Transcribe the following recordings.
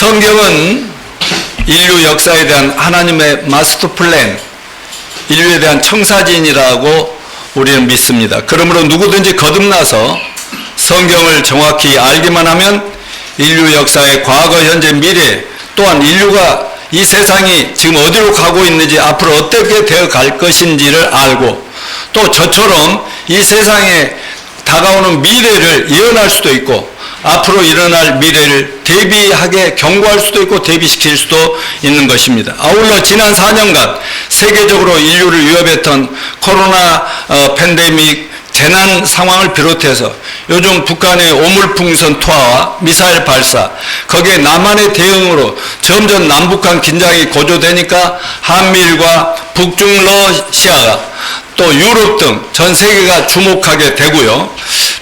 성경은 인류 역사에 대한 하나님의 마스터 플랜, 인류에 대한 청사진이라고 우리는 믿습니다. 그러므로 누구든지 거듭나서 성경을 정확히 알기만 하면 인류 역사의 과거, 현재, 미래, 또한 인류가 이 세상이 지금 어디로 가고 있는지, 앞으로 어떻게 되어 갈 것인지를 알고, 또 저처럼 이 세상에 다가오는 미래를 예언할 수도 있고, 앞으로 일어날 미래를 대비하게 경고할 수도 있고 대비시킬 수도 있는 것입니다. 아울러 지난 4년간 세계적으로 인류를 위협했던 코로나 팬데믹 재난 상황을 비롯해서 요즘 북한의 오물풍선 투하와 미사일 발사, 거기에 남한의 대응으로 점점 남북한 긴장이 고조되니까 한미일과 북중러시아가 또 유럽 등 전 세계가 주목하게 되고요.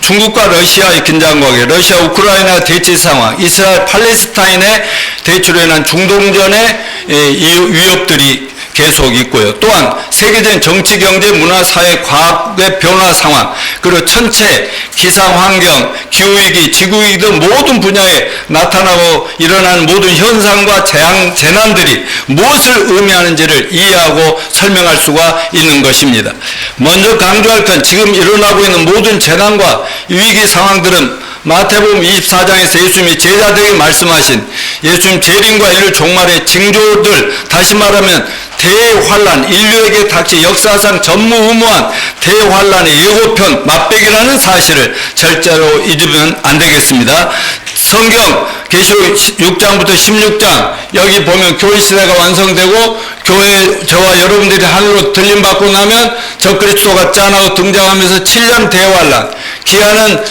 중국과 러시아의 긴장 관계, 러시아 우크라이나 대치 상황, 이스라엘 팔레스타인의 대치로 인한 중동전의 위협들이 계속 있고요. 또한 세계적인 정치, 경제, 문화, 사회, 과학의 변화 상황, 그리고 전체 기상환경, 기후위기, 지구위기 등 모든 분야에 나타나고 일어나는 모든 현상과 재난들이 무엇을 의미하는지를 이해하고 설명할 수가 있는 것입니다. 먼저 강조할 건 지금 일어나고 있는 모든 재난과 위기 상황들은 마태복음 24장에서 예수님이 제자들에게 말씀하신 예수님 재림과 인류 종말의 징조들, 다시 말하면 대환란, 인류에게 닥칠 역사상 전무후무한 대환란의 예고편 맛배기라는 사실을 절대로 잊으면 안 되겠습니다. 성경 계시록 6장부터 16장, 여기 보면 교회 시대가 완성되고 교회 저와 여러분들이 하늘로 들림받고 나면 적그리스도가 짠하고 등장하면서 7년 대환란, 기한은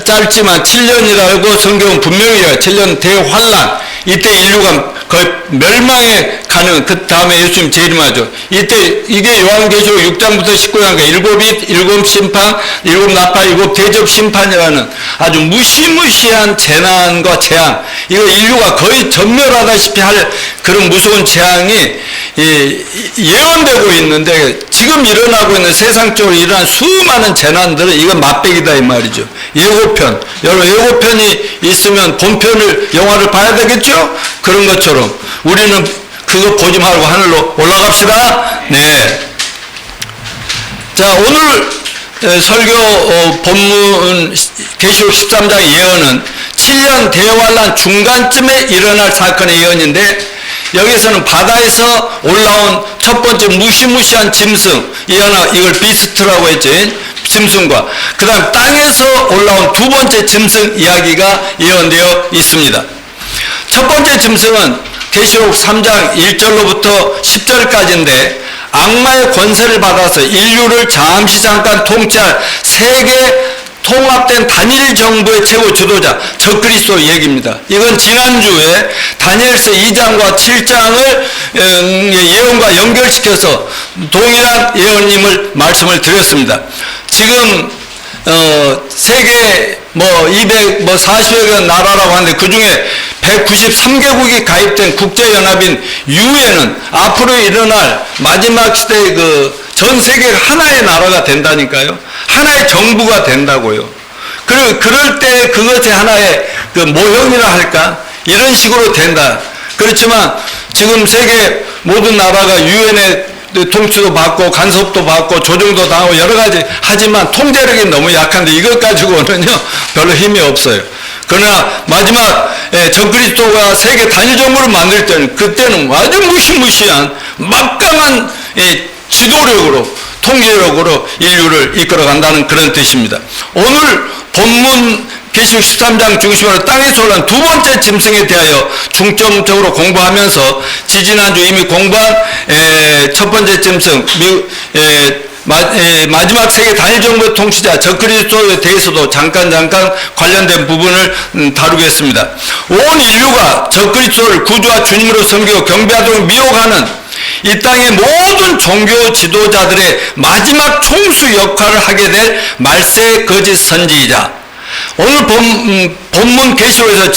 짧지만 7년이라고 성경은 분명히 해요. 7년 대환란, 이때 인류가 거의 멸망에 가는, 그 다음에 예수님 재림하죠. 이때 이게 요한계시록 6장부터 19장까지 일곱 심판, 일곱 나팔, 일곱 대접 심판이라는 아주 무시무시한 재난과 재앙, 이거 인류가 거의 전멸하다시피 할 그런 무서운 재앙이 예언되고 있는데, 지금 일어나고 있는 세상적으로 일어난 수많은 재난들은 이건 맛배기다 이 말이죠. 예고편, 여러분 예고편이 있으면 본편을 영화를 봐야 되겠죠? 그런 것처럼 우리는 그거 보지 말고 하늘로 올라갑시다. 네. 자, 오늘 설교 본문 계시록 13장의 예언은 7년 대환란 중간쯤에 일어날 사건의 예언인데, 여기서는 바다에서 올라온 첫 번째 무시무시한 짐승, 이걸 비스트라고 했지, 짐승과 그 다음 땅에서 올라온 두 번째 짐승 이야기가 예언되어 있습니다. 첫 번째 짐승은 계시록 3장 1절로부터 10절까지인데, 악마의 권세를 받아서 인류를 잠깐 통치할 세계 통합된 단일 정부의 최고 지도자 적그리스도 얘기입니다. 이건 지난주에 다니엘서 2장과 7장을 예언과 연결시켜서 동일한 예언임을 말씀을 드렸습니다. 지금 세계 240여 개 나라라고 하는데, 그 중에 193개국이 가입된 국제연합인 유엔은 앞으로 일어날 마지막 시대의 전 세계가 하나의 나라가 된다니까요. 하나의 정부가 된다고요. 그럴 때 그것이 하나의 모형이라 할까? 이런 식으로 된다. 그렇지만 지금 세계 모든 나라가 유엔의 통치도 받고 간섭도 받고 조정도 당하고 여러 가지 하지만 통제력이 너무 약한데, 이것 가지고는요 별로 힘이 없어요. 그러나 마지막 적그리스도가 세계 단일 정부를 만들 때는, 그때는 아주 무시무시한 막강한 지도력으로, 통제력으로 인류를 이끌어 간다는 그런 뜻입니다. 오늘 본문 계시록 13장 중심으로 땅에서 올라온 두 번째 짐승에 대하여 중점적으로 공부하면서, 지지난주 이미 공부한 첫 번째 짐승, 마지막 세계 단일 정부의 통치자 적그리스도에 대해서도 잠깐 관련된 부분을 다루겠습니다. 온 인류가 적그리스도를 구주와 주님으로 섬기고 경배하도록 미혹하는 이 땅의 모든 종교 지도자들의 마지막 총수 역할을 하게 될 말세 거짓 선지이자, 오늘 본문 계시록에서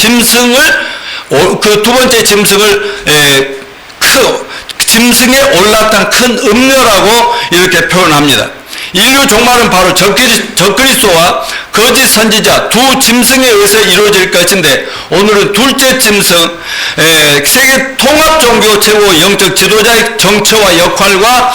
그 두 번째 짐승을 짐승에 올라탄 큰 음료라고 이렇게 표현합니다. 인류 종말은 바로 적그리스도와 거짓 선지자 두 짐승에 의해서 이루어질 것인데, 오늘은 둘째 짐승, 세계 통합 종교 최고 영적 지도자의 정체와 역할과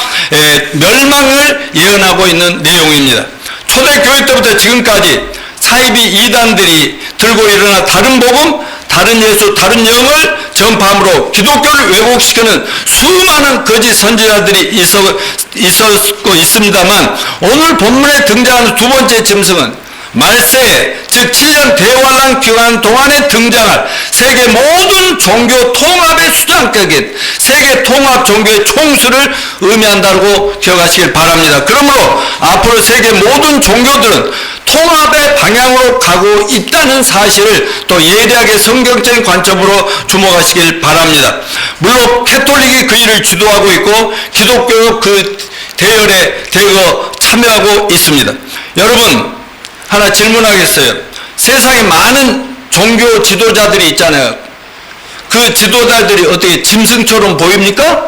멸망을 예언하고 있는 내용입니다. 초대교회 때부터 지금까지 사이비 이단들이 들고 일어나 다른 복음, 다른 예수, 다른 영을 전파함으로 기독교를 왜곡시키는 수많은 거짓 선지자들이 있었고 있습니다만, 오늘 본문에 등장하는 두 번째 짐승은 말세, 즉 7년 대환란 기간 동안에 등장할 세계 모든 종교 통합의 수장격인 세계 통합 종교의 총수를 의미한다고 기억하시길 바랍니다. 그러므로 앞으로 세계 모든 종교들은 통합의 방향으로 가고 있다는 사실을 또 예리하게 성경적인 관점으로 주목하시길 바랍니다. 물론 캐톨릭이 그 일을 주도하고 있고 기독교도 그 대열에 대거 참여하고 있습니다. 여러분, 하나 질문하겠어요. 세상에 많은 종교 지도자들이 있잖아요. 그 지도자들이 어떻게 짐승처럼 보입니까?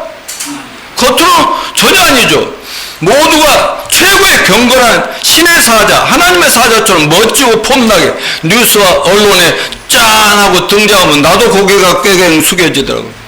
겉으로 전혀 아니죠. 모두가 최고의 경건한 신의 사자, 하나님의 사자처럼 멋지고 폼나게 뉴스와 언론에 짠 하고 등장하면 나도 고개가 꾀갱 숙여지더라고요.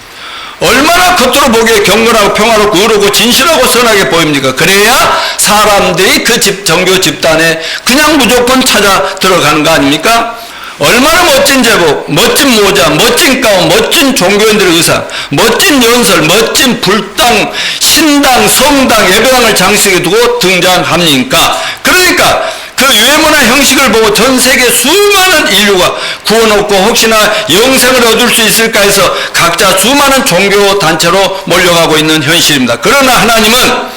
얼마나 겉으로 보기에 경건하고 평화롭고 의롭고 진실하고 선하게 보입니까? 그래야 사람들이 그 종교 집단에 그냥 무조건 찾아 들어가는 거 아닙니까? 얼마나 멋진 제복, 멋진 모자, 멋진 가운, 멋진 종교인들의 의상, 멋진 연설, 멋진 불당, 신당, 성당, 예배당을 장식해 두고 등장합니까? 그러니까 그 외모나 형식을 보고 전 세계 수많은 인류가 구원 얻고 혹시나 영생을 얻을 수 있을까 해서 각자 수많은 종교 단체로 몰려가고 있는 현실입니다. 그러나 하나님은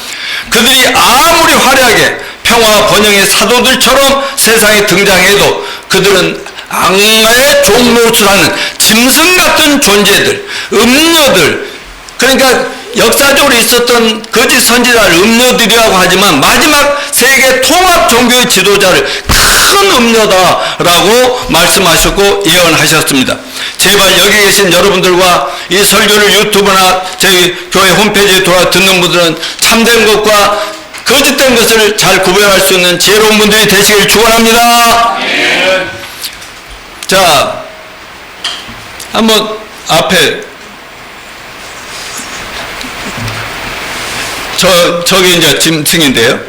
그들이 아무리 화려하게 평화 번영의 사도들처럼 세상에 등장해도 그들은 악마의 종노릇을 하는 짐승 같은 존재들, 음녀들, 그러니까 역사적으로 있었던 거짓 선지자를 음녀들이라고 하지만 마지막 세계 통합 종교의 지도자를 큰 음녀다라고 말씀하셨고 예언하셨습니다. 제발 여기 계신 여러분들과 이 설교를 유튜브나 저희 교회 홈페이지에 돌아 듣는 분들은 참된 것과 거짓된 것을 잘 구별할 수 있는 지혜로운 분들이 되시길 축원합니다. 자, 한번 앞에 저기 이제 짐승인데요.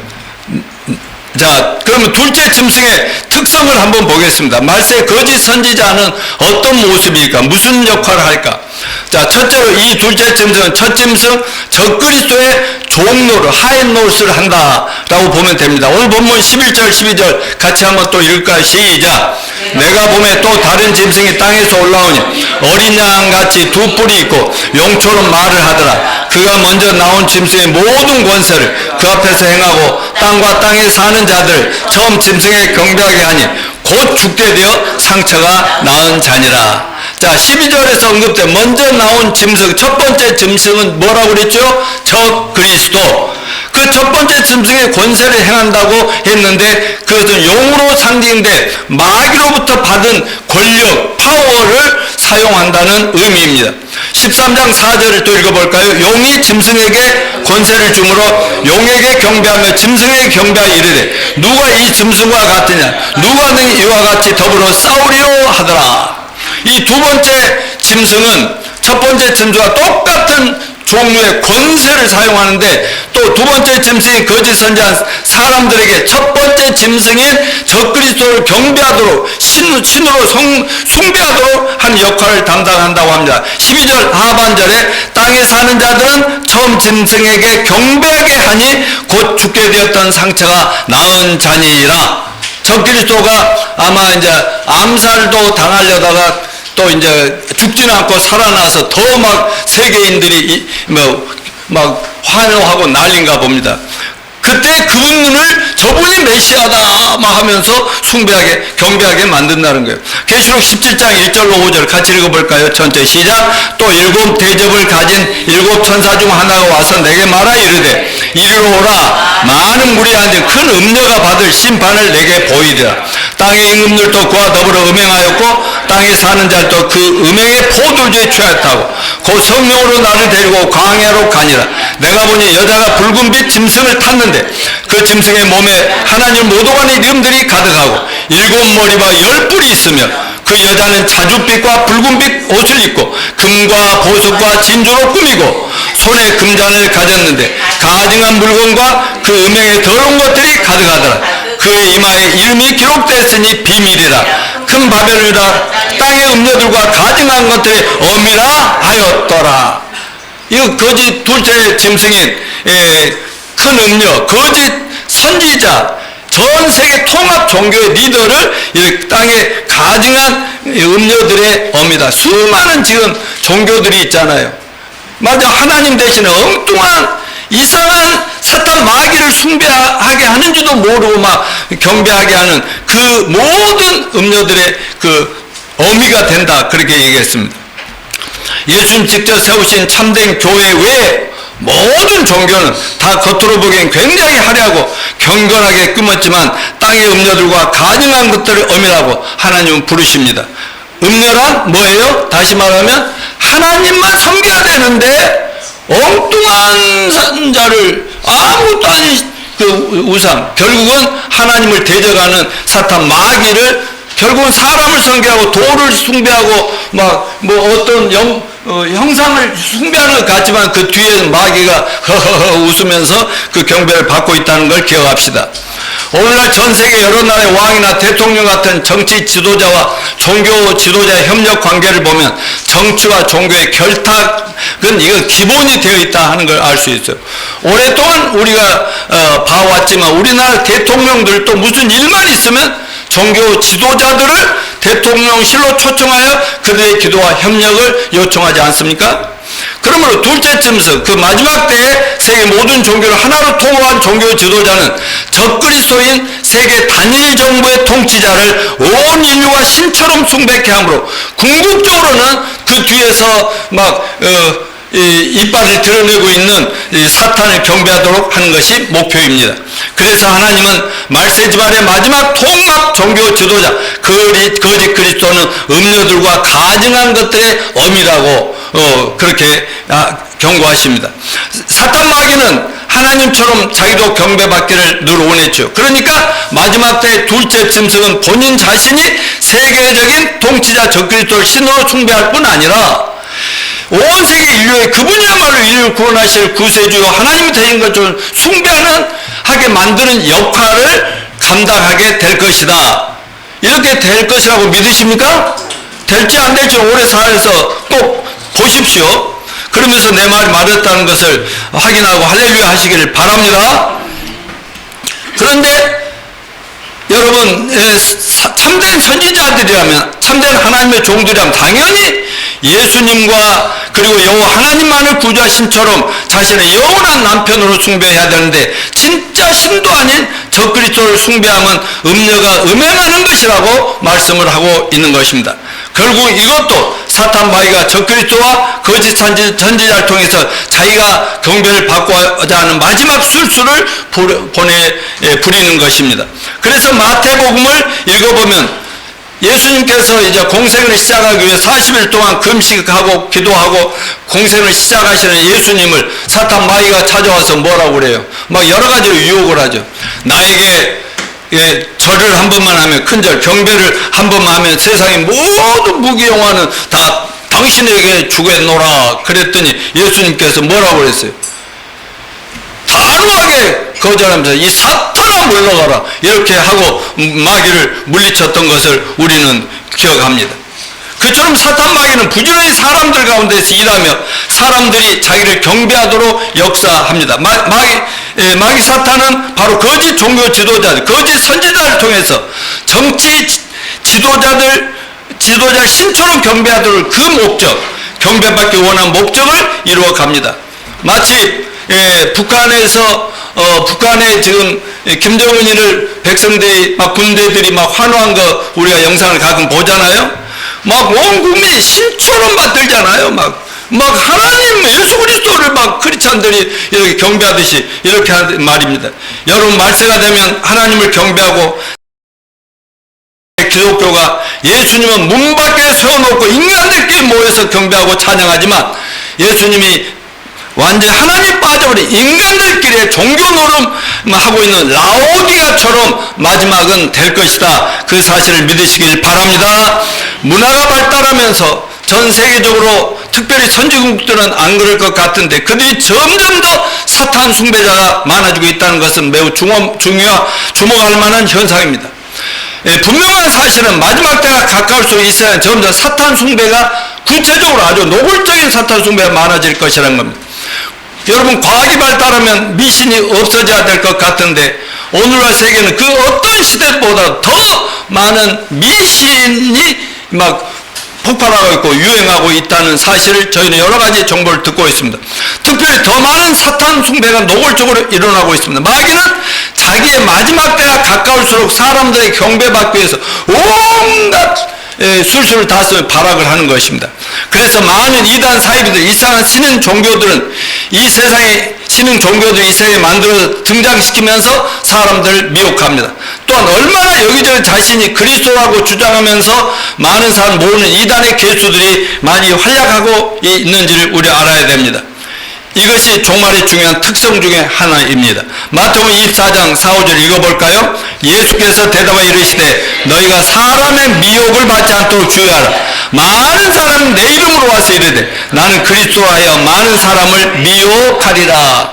자, 그러면 둘째 짐승의 특성을 한번 보겠습니다. 말세 거짓 선지자는 어떤 모습일까? 무슨 역할을 할까? 자, 첫째로 이 둘째 짐승은 첫 짐승 적그리스도의 종노릇, 하인노릇을 한다라고 보면 됩니다. 오늘 본문 11절 12절 같이 한번 또 읽을까요? 시작. 내가 보매 또 다른 짐승이 땅에서 올라오니 어린 양같이 두 뿔이 있고 용처럼 말을 하더라. 그가 먼저 나온 짐승의 모든 권세를 그 앞에서 행하고 땅과 땅에 사는 자들 처음 짐승에 경배하게 하니 곧 죽게 되어 상처가 나은 자니라. 자, 12절에서 언급된 먼저 나온 짐승, 첫 번째 짐승은 뭐라고 그랬죠? 적그리스도. 그 첫 번째 짐승의 권세를 행한다고 했는데 그것은 용으로 상징돼 마귀로부터 받은 권력, 파워를 사용한다는 의미입니다. 13장 4절을 또 읽어볼까요? 용이 짐승에게 권세를 주므로 용에게 경배하며 짐승에게 경배하여 이르되 누가 이 짐승과 같으냐? 누가 능히 이와 같이 더불어 싸우리요 하더라. 이 두 번째 짐승은 첫 번째 짐승과 똑같은 종류의 권세를 사용하는데 또 두 번째 짐승이 거짓 선지한 사람들에게 첫 번째 짐승인 적그리스도를 경배하도록 신으로 숭배하도록 하는 역할을 담당한다고 합니다. 12절 하반절에 땅에 사는 자들은 처음 짐승에게 경배하게 하니 곧 죽게 되었던 상처가 나은 자니라. 적그리스도가 아마 이제 암살도 당하려다가 또 이제 죽지는 않고 살아나서 더 막 세계인들이 막 환호하고 난린가 봅니다. 그때 그분을 저분이 메시아다 막 하면서 숭배하게 경배하게 만든다는 거예요. 계시록 17장 1절로 5절 같이 읽어볼까요? 전체 시작. 또 일곱 대접을 가진 일곱 천사 중 하나가 와서 내게 말하 이르되 이리로 오라. 많은 무리 앉은 큰 음녀가 받을 심판을 내게 보이리라. 땅의 임금들도 그와 더불어 음행하였고 땅에 사는 자도 그 음행의 포도주에 취하였다고 곧 성령으로 나를 데리고 광야로 가니라. 내가 보니 여자가 붉은 빛 짐승을 탔는데 그 짐승의 몸에 하나님 모독하는 이름들이 가득하고 7머리와 10뿔이 있으며 그 여자는 자줏빛과 붉은빛 옷을 입고 금과 보석과 진주로 꾸미고 손에 금잔을 가졌는데 가증한 물건과 그 음행의 더러운 것들이 가득하더라. 그의 이마에 이름이 기록되었으니 비밀이라. 큰 바벨론이라 땅의 음녀들과 가증한 것들의 어미라 하였더라. 이거 거짓 둘째 짐승인 큰 음녀, 거짓 선지자, 전 세계 통합 종교의 리더를 이 땅에 가증한 음녀들의 어미다. 수많은 지금 종교들이 있잖아요. 맞아, 하나님 대신에 엉뚱한 이상한 사탄 마귀를 숭배하게 하는지도 모르고 막 경배하게 하는 그 모든 음녀들의 그 어미가 된다, 그렇게 얘기했습니다. 예수님 직접 세우신 참된 교회 외에 모든 종교는 다 겉으로 보기엔 굉장히 화려하고 경건하게 꾸몄지만 땅의 음녀들과 가증한 것들을 어미라고 하나님은 부르십니다. 음녀란 뭐예요? 다시 말하면 하나님만 섬겨야 되는데 엉뚱한 산자를 아무것도 아닌 그 우상, 결국은 하나님을 대적하는 사탄 마귀를 결국은 사람을 섬기하고 돌을 숭배하고 막 뭐 어떤 형상을 숭배하는 것 같지만 그 뒤에 마귀가 허허허 웃으면서 그 경배를 받고 있다는 걸 기억합시다. 오늘날 전 세계 여러 나라의 왕이나 대통령 같은 정치 지도자와 종교 지도자의 협력 관계를 보면 정치와 종교의 결탁은 이거 기본이 되어 있다 하는 걸 알 수 있어요. 오랫동안 우리가 봐왔지만 우리나라 대통령들도 무슨 일만 있으면 종교 지도자들을 대통령실로 초청하여 그들의 기도와 협력을 요청하지 않습니까? 그러므로 둘째 짐승, 그 마지막 때에 세계 모든 종교를 하나로 통합한 종교 지도자는 적그리스도인 세계 단일 정부의 통치자를 온 인류가 신처럼 숭배케 하므로 궁극적으로는 그 뒤에서 막 이빨을 드러내고 있는 사탄을 경배하도록 하는 것이 목표입니다. 그래서 하나님은 말세지발의 마지막 통합 종교 지도자 거짓 그리스도는 음료들과 가증한 것들의 어미라고 그렇게 경고하십니다. 사탄 마귀는 하나님처럼 자기도 경배받기를 늘 원했죠. 그러니까 마지막 때 둘째 짐승은 본인 자신이 세계적인 통치자 적그리스도를 신으로 숭배할 뿐 아니라 온 세계 인류의 그분이야말로 인류를 구원하실 구세주요 하나님이 되신 것을 숭배하는 하게 만드는 역할을 감당하게 될 것이다. 이렇게 될 것이라고 믿으십니까? 될지 안 될지 오래 살아서 꼭 보십시오. 그러면서 내 말이 맞았다는 것을 확인하고 할렐루야 하시기를 바랍니다. 그런데 여러분, 참된 선지자들이라면, 참된 하나님의 종들이라면 당연히 예수님과 그리고 여호와 하나님만을 구주하신처럼 자신의 영원한 남편으로 숭배해야 되는데 진짜 신도 아닌 적그리스도를 숭배하면 음녀가 음행하는 것이라고 말씀을 하고 있는 것입니다. 결국 이것도 사탄 마귀가 적그리스도와 거짓 선지자를 통해서 자기가 경배를 받고자 하는 마지막 술수를 부리는 것입니다. 그래서 마태복음을 읽어보면 예수님께서 이제 공생을 시작하기 위해 40일 동안 금식하고 기도하고 공생을 시작하시는 예수님을 사탄 마귀가 찾아와서 뭐라고 그래요? 막 여러 가지로 유혹을 하죠. 나에게 절을 한 번만 하면, 큰절 경배를 한 번만 하면 세상의 모든 무기영화는 다 당신에게 주겠노라 그랬더니 예수님께서 뭐라고 그랬어요? 단호하게 거절하면서 이 사탄아 물러가라 이렇게 하고 마귀를 물리쳤던 것을 우리는 기억합니다. 그처럼 사탄 마귀는 부지런히 사람들 가운데서 일하며 사람들이 자기를 경배하도록 역사합니다. 마귀 사탄은 바로 거짓 종교 지도자들, 거짓 선지자를 통해서 정치 지도자 신처럼 경배하도록 그 목적, 경배받기 원한 목적을 이루어 갑니다. 마치 북한에 지금 김정은이를 백성들이 막 군대들이 막 환호한 거 우리가 영상을 가끔 보잖아요. 막 온 국민이 신처럼 받들잖아요. 막 하나님 예수 그리스도를 막 크리스찬들이 이렇게 경배하듯이 이렇게 하는 말입니다. 여러분 말세가 되면 하나님을 경배하고 기독교가 예수님은 문 밖에 세워놓고 인간들끼리 모여서 경배하고 찬양하지만 예수님이 완전히 하나님 빠져버린 인간들끼리 종교 노름하고 있는 라오디아처럼 마지막은 될 것이다. 그 사실을 믿으시길 바랍니다. 문화가 발달하면서 전 세계적으로 특별히 선진국들은 안 그럴 것 같은데 그들이 점점 더 사탄 숭배자가 많아지고 있다는 것은 매우 주목할 만한 현상입니다. 분명한 사실은 마지막 때가 가까울수록 이스라엘은 점점 사탄 숭배가 구체적으로 아주 노골적인 사탄 숭배가 많아질 것이라는 겁니다. 여러분, 과학이 발달하면 미신이 없어져야 될 것 같은데 오늘날 세계는 그 어떤 시대보다 더 많은 미신이 막 폭발하고 있고 유행하고 있다는 사실을 저희는 여러 가지 정보를 듣고 있습니다. 특별히 더 많은 사탄 숭배가 노골적으로 일어나고 있습니다. 마귀는 자기의 마지막 때가 가까울수록 사람들의 경배받기 위해서 온갖 술수를 다 쓰며 발악을 하는 것입니다. 그래서 많은 이단 사이비들, 이상한 신흥 종교들은 이 세상에 신흥 종교들이 이 세상에 만들어 등장시키면서 사람들을 미혹합니다. 또한 얼마나 여기저기 자신이 그리스도라고 주장하면서 많은 사람 모으는 이단의 개수들이 많이 활약하고 있는지를 우리 알아야 됩니다. 이것이 종말의 중요한 특성 중에 하나입니다. 마태복음 24장 4, 5절 읽어볼까요? 예수께서 대답하여 이르시되 너희가 사람의 미혹을 받지 않도록 주의하라. 많은 사람은 내 이름으로 와서 이르되 나는 그리스도라 하여 많은 사람을 미혹하리라.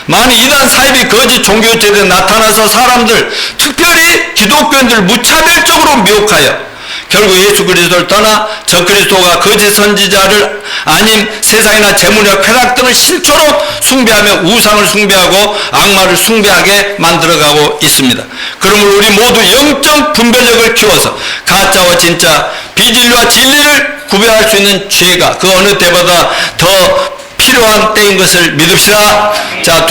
많은 이단 사이비 거짓 종교제들이 나타나서 사람들, 특별히 기독교인들을 무차별적으로 미혹하여 결국 예수 그리스도를 떠나 저 그리스도가 거짓 선지자를 아님 세상이나 재물이나 쾌락 등을 신초로 숭배하며 우상을 숭배하고 악마를 숭배하게 만들어가고 있습니다. 그러므로 우리 모두 영적 분별력을 키워서 가짜와 진짜, 비진리와 진리를 구별할 수 있는 지혜가 그 어느 때보다 더 필요한 때인 것을 믿읍시다. 자,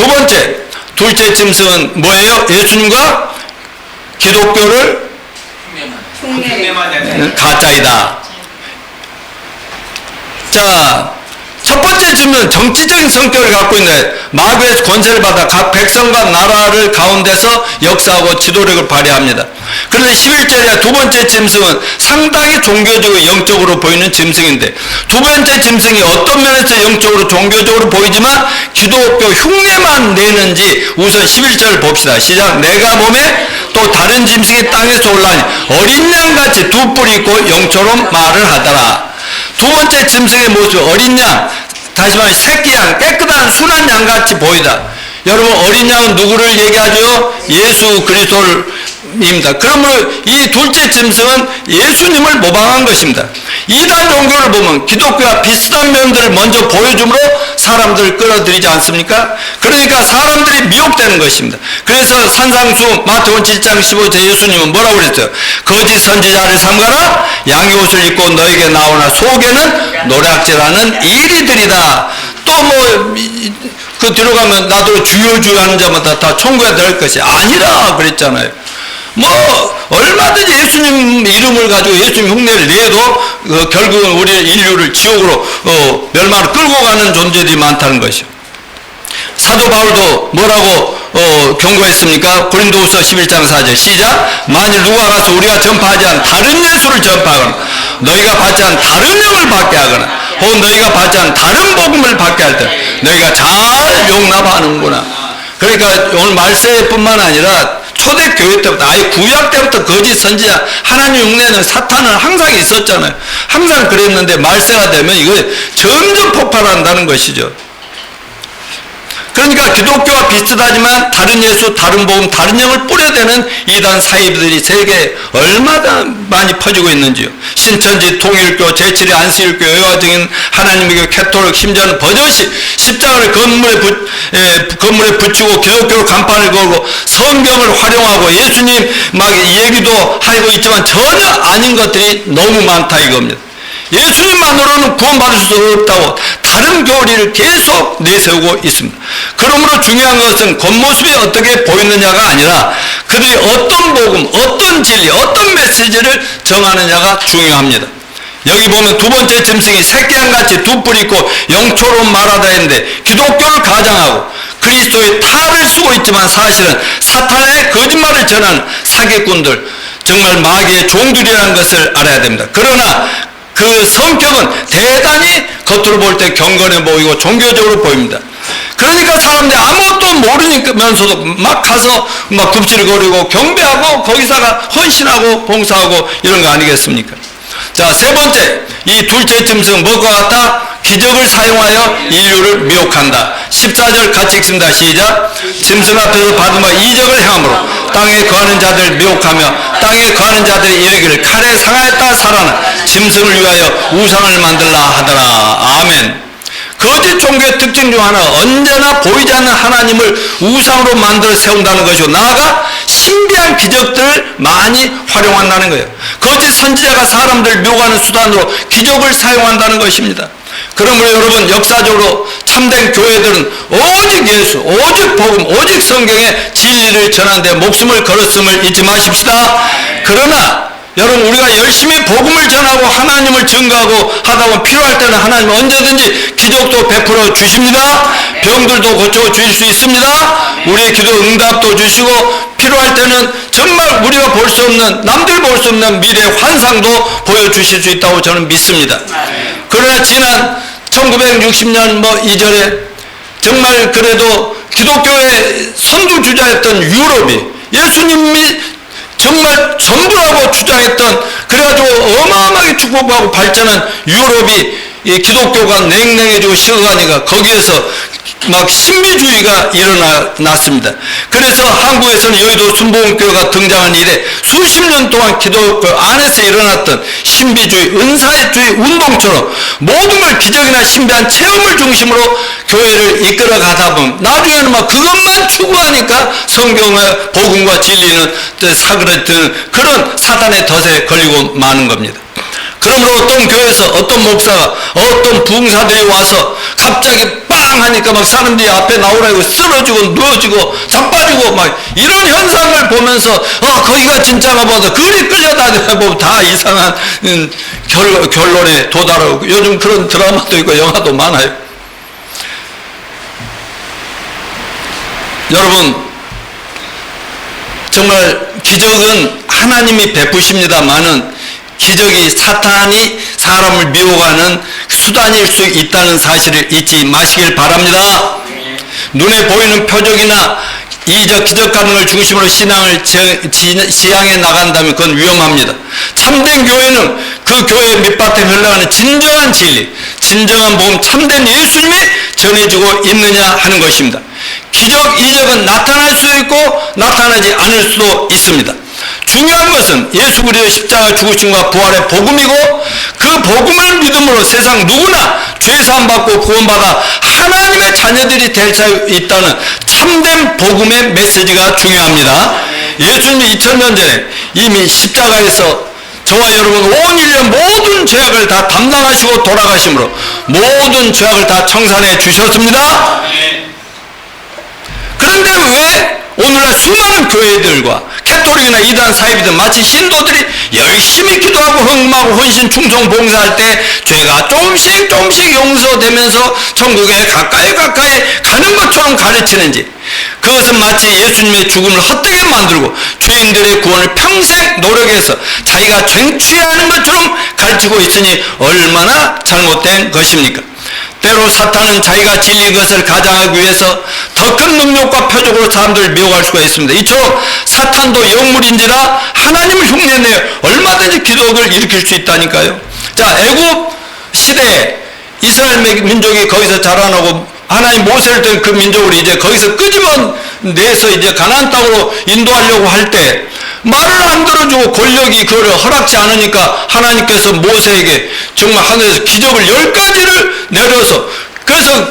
둘째 짐승은 뭐예요? 예수님과 기독교를 가짜이다. 자, 첫 번째 질문은 정치적인 성격을 갖고 있는데 마귀의 권세를 받아 각 백성과 나라를 가운데서 역사하고 지도력을 발휘합니다. 그런데 11절에 두 번째 짐승은 상당히 종교적이고 영적으로 보이는 짐승인데 두 번째 짐승이 어떤 면에서 영적으로 종교적으로 보이지만 기독교 흉내만 내는지 우선 11절을 봅시다. 시작. 내가 몸에 또 다른 짐승이 땅에서 올라오니 어린 양같이 두 뿔이 있고 영처럼 말을 하더라. 두 번째 짐승의 모습, 어린 양, 다시 말해 새끼 양, 깨끗한 순한 양같이 보이다. 여러분, 어린 양은 누구를 얘기하죠? 예수 그리스도입니다. 그러므로 이 둘째 짐승은 예수님을 모방한 것입니다. 이단 종교를 보면 기독교와 비슷한 면들을 먼저 보여줌으로 사람들을 끌어들이지 않습니까? 그러니까 사람들이 미혹되는 것입니다. 그래서 산상수 마태복음 7장 15절 예수님은 뭐라고 그랬어요? 거짓 선지자를 삼가라. 양의 옷을 입고 너에게 나오나 속에는 노략질하는 이리들이다. 또 그 뒤로 가면 나도 주여 주여 하는 자마다 다 천국에 들어갈 것이 아니라 그랬잖아요. 얼마든지 예수님 이름을 가지고 예수님 흉내를 내도 결국은 우리 인류를 지옥으로 멸망으로 끌고 가는 존재들이 많다는 것이요. 사도 바울도 뭐라고 경고했습니까? 고린도후서 11장 4절 시작. 만일 누가 가서 우리가 전파하지 않은 다른 예수를 전파하거나 너희가 받지 않은 다른 영을 받게 하거나 혹은 너희가 받지 않은 다른 복음을 받게 할 때 너희가 잘 용납하는구나. 그러니까 오늘 말세뿐만 아니라 초대교회 때부터 아예 구약 때부터 거짓 선지자 하나님 흉내는 사탄은 항상 있었잖아요. 항상 그랬는데 말세가 되면 이거 점점 폭발한다는 것이죠. 그러니까 기독교와 비슷하지만 다른 예수, 다른 복음, 다른 영을 뿌려대는 이단 사이비들이 세계에 얼마나 많이 퍼지고 있는지요. 신천지, 통일교, 제7의 안식일교, 여호와증인 하나님의 교회, 캐톨릭, 심지어는 버젓이 십자가를 건물에 붙이고 기독교로 간판을 걸고 성경을 활용하고 예수님 막 얘기도 하고 있지만 전혀 아닌 것들이 너무 많다 이겁니다. 예수님만으로는 구원받을 수 없다고 다른 교리를 계속 내세우고 있습니다. 그러므로 중요한 것은 겉모습이 어떻게 보이느냐가 아니라 그들이 어떤 복음, 어떤 진리, 어떤 메시지를 정하느냐가 중요합니다. 여기 보면 두 번째 짐승이 새끼양같이 두 뿔이 있고 영초로운 말하다 했는데 기독교를 가장하고 그리스도의 탈을 쓰고 있지만 사실은 사탄의 거짓말을 전하는 사기꾼들, 정말 마귀의 종들이라는 것을 알아야 됩니다. 그러나 그 성격은 대단히 겉으로 볼 때 경건해 보이고 종교적으로 보입니다. 그러니까 사람들이 아무것도 모르면서도 막 가서 막 굽질거리고 경배하고 거기다가 헌신하고 봉사하고 이런 거 아니겠습니까? 자, 세 번째, 이 둘째 짐승은 무엇과 같다? 기적을 사용하여 인류를 미혹한다. 14절 같이 읽습니다. 시작. 짐승 앞에서 받은 바 이적을 행함으로 땅에 거하는 자들을 미혹하며 땅에 거하는 자들이 이르기를 칼에 상하였다 살아나 짐승을 위하여 우상을 만들라 하더라. 아멘. 거짓 종교의 특징 중 하나가 언제나 보이지 않는 하나님을 우상으로 만들어 세운다는 것이고, 나아가 신비한 기적들을 많이 활용한다는 거예요. 거짓 선지자가 사람들을 묘하는 수단으로 기적을 사용한다는 것입니다. 그러므로 여러분, 역사적으로 참된 교회들은 오직 예수, 오직 복음, 오직 성경의 진리를 전하는 데 목숨을 걸었음을 잊지 마십시다. 그러나 여러분, 우리가 열심히 복음을 전하고 하나님을 증거하고 하다 보면 필요할 때는 하나님은 언제든지 기적도 베풀어 주십니다. 병들도 고쳐 주실 수 있습니다. 우리의 기도 응답도 주시고, 필요할 때는 정말 우리가 볼 수 없는, 남들 볼 수 없는 미래의 환상도 보여주실 수 있다고 저는 믿습니다. 그러나 지난 1960년 이전에 정말 그래도 기독교의 선두주자였던 유럽이 예수님이 정말 전부라고 주장했던, 그래가지고 어마어마하게 축복하고 발전한 유럽이 이 기독교가 냉랭해지고 식어가니까 거기에서 막 신비주의가 일어났습니다. 그래서 한국에서는 여의도 순복음교회가 등장한 이래 수십 년 동안 기독교 안에서 일어났던 신비주의, 은사주의 운동처럼 모든 걸 기적이나 신비한 체험을 중심으로 교회를 이끌어 가다 보면 나중에는 막 그것만 추구하니까 성경의 복음과 진리는 사그라드는 그런 사단의 덫에 걸리고 마는 겁니다. 그러므로 어떤 교회에서 어떤 목사가 어떤 부흥사들이 와서 갑자기 빵 하니까 막 사람들이 앞에 나오라고 쓰러지고 누워지고 자빠지고 막 이런 현상을 보면서 거기가 진짜가 보다 그리 끌려다니고 다 이상한 결론에 도달하고, 요즘 그런 드라마도 있고 영화도 많아요. 여러분, 정말 기적은 하나님이 베푸십니다마는 기적이 사탄이 사람을 미혹하는 수단일 수 있다는 사실을 잊지 마시길 바랍니다. 눈에 보이는 표적이나 이적 기적 같은 걸 중심으로 신앙을 지향해 나간다면 그건 위험합니다. 참된 교회는 그 교회의 밑바탕에 흘러가는 진정한 진리, 진정한 복음, 참된 예수님이 전해지고 있느냐 하는 것입니다. 기적, 이적은 나타날 수도 있고 나타나지 않을 수도 있습니다. 중요한 것은 예수 그리스도의 십자가 죽으심과 부활의 복음이고, 그 복음을 믿음으로 세상 누구나 죄사함 받고 구원받아 하나님의 자녀들이 될 수 있다는 참된 복음의 메시지가 중요합니다. 예수님이 2000년 전에 이미 십자가에서 저와 여러분 온 인류의 모든 죄악을 다 담당하시고 돌아가심으로 모든 죄악을 다 청산해 주셨습니다. 그런데 왜 오늘날 수많은 교회들과 캐토릭이나 이단 사이비들 마치 신도들이 열심히 기도하고 헌금하고 헌신 충성 봉사할 때 죄가 조금씩 용서되면서 천국에 가까이 가는 것처럼 가르치는지, 그것은 마치 예수님의 죽음을 헛되게 만들고 죄인들의 구원을 평생 노력해서 자기가 쟁취하는 것처럼 가르치고 있으니 얼마나 잘못된 것입니까? 때로 사탄은 자기가 진리인 것을 가장하기 위해서 더 큰 능력과 표적으로 사람들을 미혹할 수가 있습니다. 이처럼 사탄도 영물인지라 하나님을 흉내내어 얼마든지 기적을 일으킬 수 있다니까요. 자, 애굽 시대에 이스라엘 민족이 거기서 자라나고 하나님 모세를 든 그 민족을 이제 거기서 끄집어내서 이제 가나안 땅으로 인도하려고 할 때 말을 안 들어주고 권력이 그걸 허락지 않으니까 하나님께서 모세에게 정말 하늘에서 기적을 10가지를 내려서, 그래서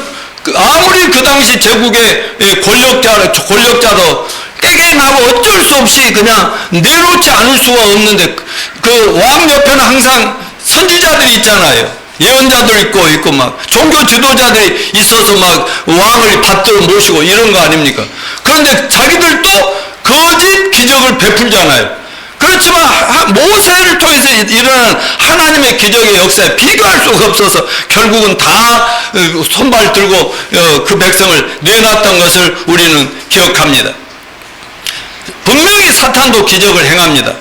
아무리 그 당시 제국의 권력자도 떼게 나고 어쩔 수 없이 그냥 내놓지 않을 수가 없는데, 그 왕 옆에는 항상 선지자들이 있잖아요. 예언자들 있고 막 종교 지도자들이 있어서 막 왕을 받들어 모시고 이런 거 아닙니까? 그런데 자기들도 거짓 기적을 베풀잖아요. 그렇지만 모세를 통해서 일어나는 하나님의 기적의 역사에 비교할 수가 없어서 결국은 다 손발 들고 그 백성을 내놨던 것을 우리는 기억합니다. 분명히 사탄도 기적을 행합니다.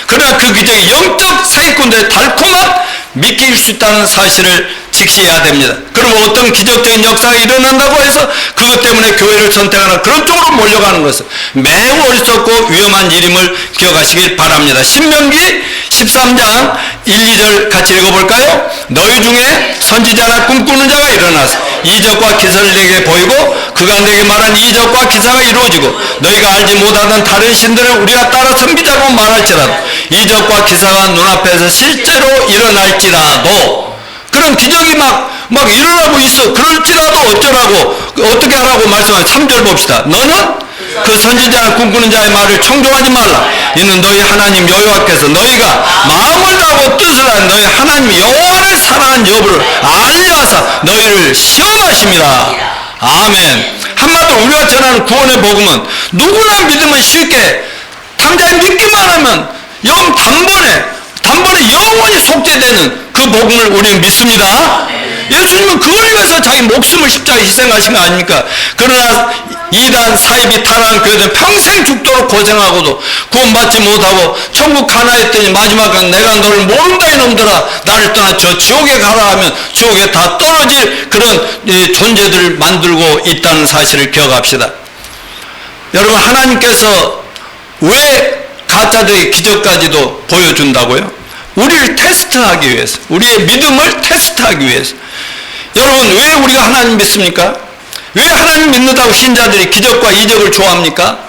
그러나 그 기적이 영적 사기꾼들의 달콤한 미끼일 수 있다는 사실을 직시해야 됩니다. 그러면 어떤 기적적인 역사가 일어난다고 해서 그것 때문에 교회를 선택하는 그런 쪽으로 몰려가는 것은 매우 어리석고 위험한 일임을 기억하시길 바랍니다. 신명기 13장 1, 2절 같이 읽어볼까요? 너희 중에 선지자나 꿈꾸는 자가 일어나서 이적과 기사를 내게 보이고 그가 내게 말한 이적과 기사가 이루어지고 너희가 알지 못하던 다른 신들을 우리가 따라 섬기자고 말할지라도 이적과 기사가 눈앞에서 실제로 일어날지라도 그런 기적이 막 일어나고 있어. 그럴지라도 어쩌라고 어떻게 하라고 말씀하세요. 3절 봅시다. 너는 그 선지자나 꿈꾸는 자의 말을 청종하지 말라. 이는 너희 하나님 여호와께서 너희가 마음을 다하고 뜻을 다한 너희 하나님 여호와를 사랑한 여부를 알려하사 너희를 시험하심이라. 아멘. 한마디로 우리가 전하는 구원의 복음은 누구나 믿으면 쉽게 당장 믿기만 하면 단번에 영원히 속죄되는 그 복음을 우리는 믿습니다. 예수님은 그걸 위해서 자기 목숨을 십자가에 희생하신 거 아닙니까? 그러나 이단 사입이 타락한 교회들은 평생 죽도록 고생하고도 구원받지 못하고 천국 가나 했더니 마지막에 내가 너를 모른다 이놈들아 나를 떠나 저 지옥에 가라 하면 지옥에 다 떨어질 그런 존재들을 만들고 있다는 사실을 기억합시다. 여러분, 하나님께서 왜 가짜들의 기적까지도 보여준다고요? 우리를 테스트하기 위해서, 우리의 믿음을 테스트하기 위해서. 여러분, 왜 우리가 하나님 믿습니까? 왜 하나님 믿는다고 신자들이 기적과 이적을 좋아합니까?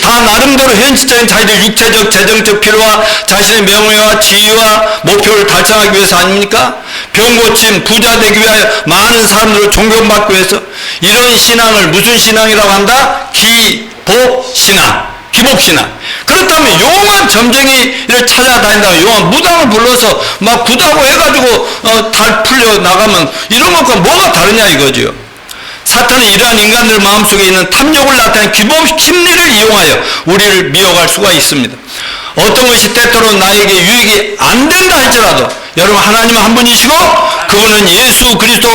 다 나름대로 현실적인 자기들 육체적, 재정적 필요와 자신의 명예와 지위와 목표를 달성하기 위해서 아닙니까? 병 고침, 부자 되기 위하여 많은 사람들을 존경받기 위해서. 이런 신앙을 무슨 신앙이라고 한다? 기복신앙. 그렇다면 용한 점쟁이를 찾아다닌다. 용한 무당을 불러서 막 구다고 해가지고 달 풀려 나가면 이런 것과 뭐가 다르냐 이거죠. 사탄은 이러한 인간들 마음속에 있는 탐욕을 나타낸 규범 심리를 이용하여 우리를 미혹할 수가 있습니다. 어떤 것이 때때로 나에게 유익이 안 된다 할지라도 여러분, 하나님은 한 분이시고 그분은 예수 그리스도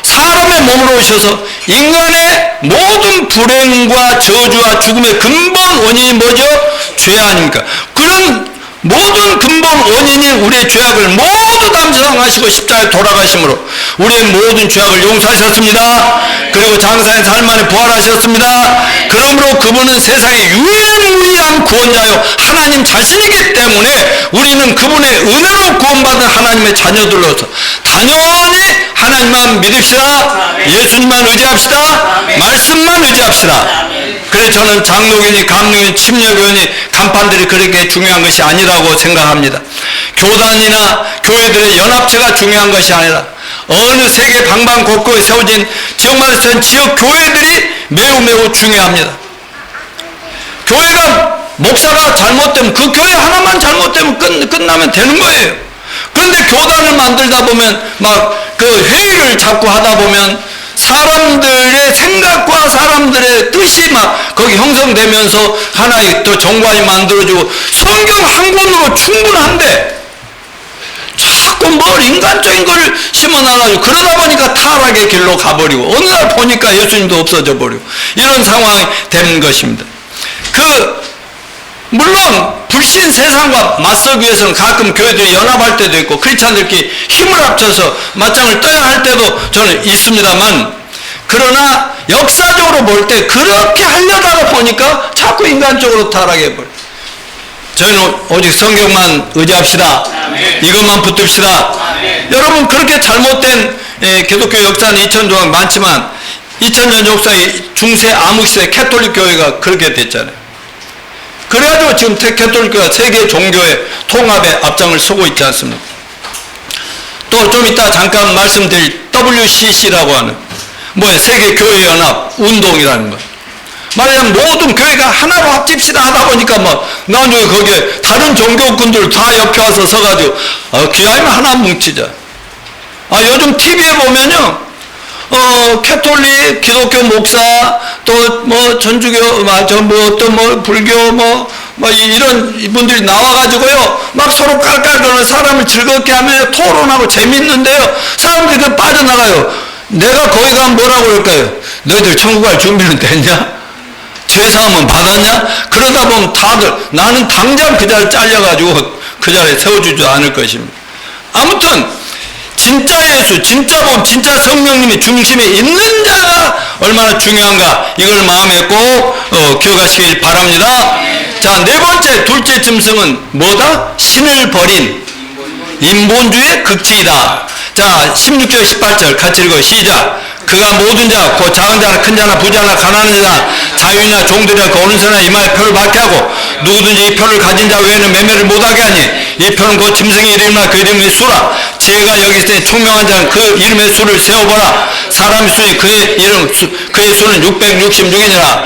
사람의 몸으로 오셔서 인간의 모든 불행과 저주와 죽음의 근본 원인이 뭐죠? 죄 아닙니까? 그런 모든 근본 원인인 우리의 죄악을 모두 담당하시고 십자가에 돌아가심으로 우리의 모든 죄악을 용서하셨습니다. 그리고 장사의 삶 안에 부활하셨습니다. 그러므로 그분은 세상의 유일무이한 구원자요 하나님 자신이기 때문에 우리는 그분의 은혜로 구원받은 하나님의 자녀들로서 단연히 하나님만 믿읍시다. 예수님만 의지합시다. 말씀만 의지합시다. 그래서 저는 장로교니 감로교니 침례교니 간판들이 그렇게 중요한 것이 아니라고 생각합니다. 교단이나 교회들의 연합체가 중요한 것이 아니라 어느 세계 방방 곳곳에 세워진 지역마다 세운 지역 교회들이 매우 중요합니다. 교회가 목사가 잘못되면 그 교회 하나만 잘못되면 끝나면 되는 거예요. 그런데 교단을 만들다 보면 막 그 회의를 자꾸 하다 보면 사람들의 생각과 사람들의 뜻이 막 거기 형성되면서 하나의 또 정관이 만들어지고 성경 한 권으로 충분한데 자꾸 뭘 인간적인 거를 심어놔가지고 그러다 보니까 타락의 길로 가버리고 어느 날 보니까 예수님도 없어져 버리고 이런 상황이 되는 것입니다. 물론 불신 세상과 맞서기 위해서는 가끔 교회들이 연합할 때도 있고 크리스찬들끼리 힘을 합쳐서 맞짱을 떠야 할 때도 저는 있습니다만, 그러나 역사적으로 볼 때 그렇게 하려다가 보니까 자꾸 인간적으로 타락해버려요. 저희는 오직 성경만 의지합시다. 아멘. 이것만 붙듭시다. 아멘. 여러분, 그렇게 잘못된 기독교 역사는 2000년 동안 많지만 2000년 역사의 중세 암흑시대 캐톨릭 교회가 그렇게 됐잖아요. 그래가지고 지금 캐톨릭교회가 세계 종교의 통합에 앞장을 서고 있지 않습니까? 또 좀 이따 잠깐 말씀드릴 WCC라고 하는 세계교회연합 운동이라는 거. 말하자면 모든 교회가 하나로 합집시다 하다 보니까 나중에 거기에 다른 종교꾼들 다 옆에 와서 서가지고 귀하면 하나 뭉치자. 요즘 TV에 보면요, 캐톨릭, 기독교 목사, 또 전주교, 불교, 이런 분들이 나와가지고요, 막 서로 깔깔거리는 사람을 즐겁게 하며 토론하고 재밌는데요, 사람들이 그 빠져나가요. 내가 거기 가면 뭐라고 그럴까요? 너희들 천국 갈 준비는 됐냐? 죄사함은 받았냐? 그러다 보면 다들 나는 당장 그 자리에 잘려가지고 그 자리에 세워주지 않을 것입니다. 아무튼 진짜 예수, 진짜 복, 진짜 성령님의 중심에 있는 자가 얼마나 중요한가, 이걸 마음에 꼭 기억하시길 바랍니다. 자, 네 번째, 둘째 짐승은 뭐다? 신을 버린 인본주의 극치이다. 자, 16절 18절 같이 읽어. 시작. 그가 모든 자, 곧 작은 자나 큰 자나 부자나 가난한 자나 자유나 종들이나 그 어느 사나 이마에 표를 받게 하고 누구든지 이 표를 가진 자 외에는 매매를 못하게 하니 이 표는 곧 짐승의 이름이나 그 이름의 수라. 지혜가 여기 있으니 총명한 자는 그 이름의 수를 세어보라. 사람의 수에 그의 수는 666이니라.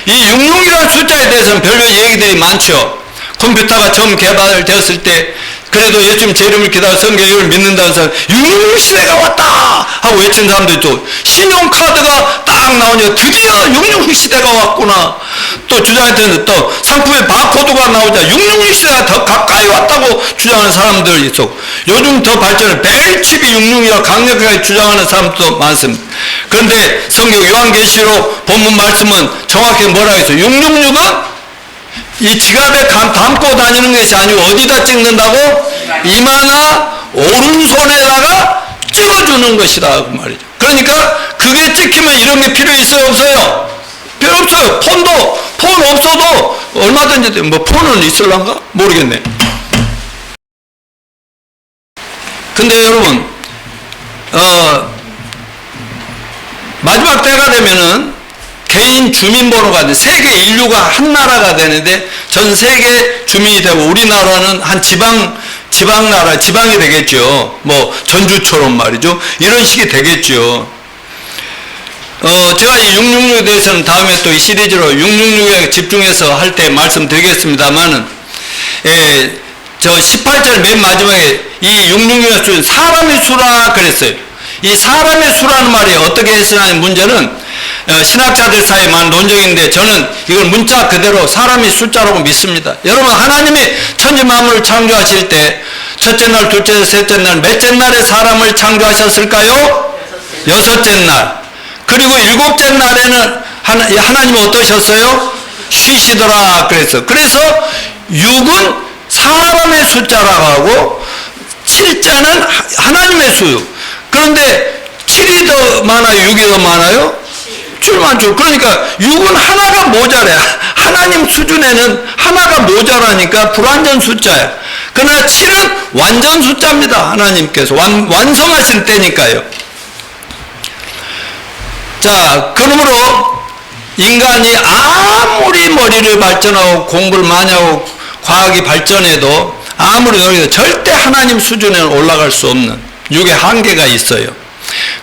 이 66이라는 숫자에 대해서는 별별 얘기들이 많죠. 컴퓨터가 처음 개발되었을 때 그래도 예수님 제 이름을 기다려 성경을 믿는다는 사람, 666 시대가 왔다 하고 외친 사람도 있고, 신용카드가 딱 나오니까 드디어 666 시대가 왔구나. 또 주장했던 또 상품의 바코드가 나오자 666 시대가 더 가까이 왔다고 주장하는 사람들 있었고, 요즘 더 발전을 벨칩이 66이라 강력하게 주장하는 사람도 많습니다. 그런데 성경 요한계시록 본문 말씀은 정확히 뭐라고 했어요? 666은 이 지갑에 담고 다니는 것이 아니고 어디다 찍는다고? 이마나 오른손에다가 찍어주는 것이라고 말이죠. 그러니까 그게 찍히면 이런 게 필요 있어요, 없어요? 필요 없어요. 폰 없어도 얼마든지, 뭐 폰은 있을란가? 모르겠네. 근데 여러분, 마지막 때가 되면은 개인 주민번호가 돼. 세계 인류가 한 나라가 되는데 전 세계 주민이 되고 우리나라는 한 지방나라, 지방이 되겠죠. 뭐 전주처럼 말이죠. 이런 식이 되겠죠. 제가 이 666에 대해서는 다음에 또 이 시리즈로 666에 집중해서 할 때 말씀드리겠습니다만은, 저 18절 맨 마지막에 이 666의 수는 사람의 수라 그랬어요. 이 사람의 수라는 말이 어떻게 했으냐는 문제는 신학자들 사이에 많은 논쟁인데 저는 이걸 문자 그대로 사람의 숫자라고 믿습니다. 여러분, 하나님이 천지 만물을 창조하실 때 첫째 날, 둘째 날, 셋째 날, 몇째 날에 사람을 창조하셨을까요? 여섯째 날. 그리고 일곱째 날에는 하나님은 어떠셨어요? 쉬시더라 그랬어요. 그래서 6은 사람의 숫자라고 하고 7자는 하나님의 수. 그런데 7이 더 많아요? 6이 더 많아요? 7 많죠. 그러니까 6은 하나가 모자래. 하나님 수준에는 하나가 모자라니까 불완전 숫자야. 그러나 7은 완전 숫자입니다. 하나님께서 완성하실 때니까요. 자, 그러므로 인간이 아무리 머리를 발전하고 공부를 많이 하고 과학이 발전해도 아무리 노력해도 절대 하나님 수준에 올라갈 수 없는 6의 한계가 있어요.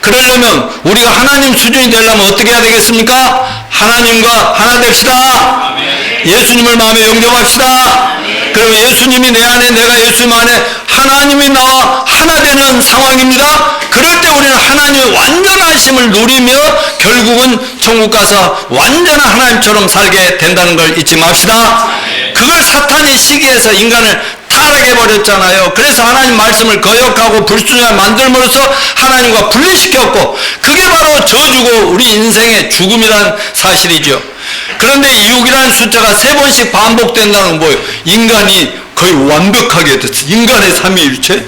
그러려면 우리가 하나님 수준이 되려면 어떻게 해야 되겠습니까? 하나님과 하나 됩시다. 예수님을 마음에 영접합시다. 그럼 예수님이 내 안에, 내가 예수님 안에, 하나님이 나와 하나 되는 상황입니다. 그럴 때 우리는 하나님의 완전하심을 누리며 결국은 천국 가서 완전한 하나님처럼 살게 된다는 걸 잊지 맙시다. 그걸 사탄이 시기해서 인간을 타락해버렸잖아요. 그래서 하나님 말씀을 거역하고 불순종하게 만들므로써 하나님과 분리시켰고, 그게 바로 저주고 우리 인생의 죽음이란 사실이죠. 그런데 이 6이라는 숫자가 3번씩 반복된다는 건 뭐예요? 인간이 거의 완벽하게 됐어. 인간의 삼위일체.